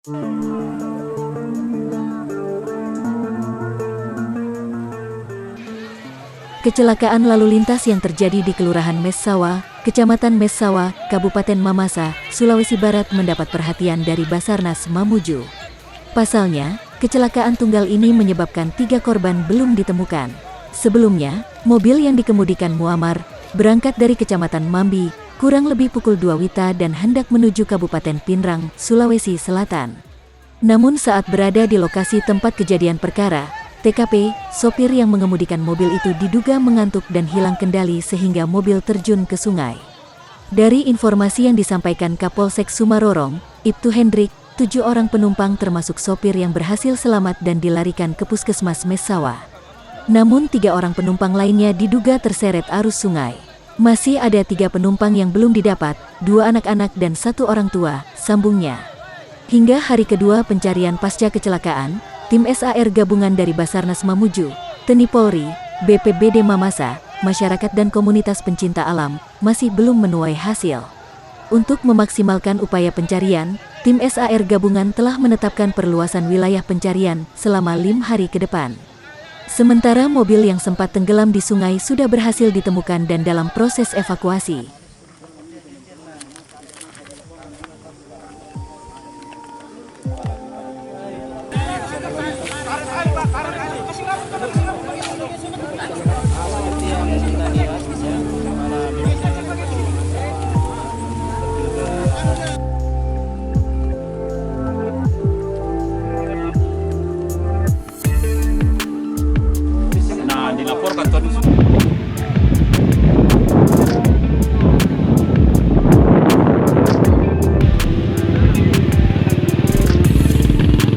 Kecelakaan lalu lintas yang terjadi di Kelurahan Messawa, Kecamatan Messawa, Kabupaten Mamasa, Sulawesi Barat mendapat perhatian dari Basarnas Mamuju. Pasalnya, kecelakaan tunggal ini menyebabkan 3 korban belum ditemukan. Sebelumnya, mobil yang dikemudikan Muammar berangkat dari Kecamatan Mambi, kurang lebih pukul 2 WITA dan hendak menuju Kabupaten Pinrang, Sulawesi Selatan. Namun saat berada di lokasi tempat kejadian perkara, TKP, sopir yang mengemudikan mobil itu diduga mengantuk dan hilang kendali sehingga mobil terjun ke sungai. Dari informasi yang disampaikan Kapolsek Sumarorong, Ibtu Hendrik, 7 orang penumpang termasuk sopir yang berhasil selamat dan dilarikan ke Puskesmas Messawa. Namun 3 orang penumpang lainnya diduga terseret arus sungai. Masih ada 3 penumpang yang belum didapat, 2 anak-anak dan 1 orang tua, sambungnya. Hingga hari kedua pencarian pasca kecelakaan, tim SAR gabungan dari Basarnas Mamuju, TNI Polri, BPBD Mamasa, masyarakat dan komunitas pencinta alam masih belum menuai hasil. Untuk memaksimalkan upaya pencarian, tim SAR gabungan telah menetapkan perluasan wilayah pencarian selama 5 hari ke depan. Sementara mobil yang sempat tenggelam di sungai sudah berhasil ditemukan dan dalam proses evakuasi.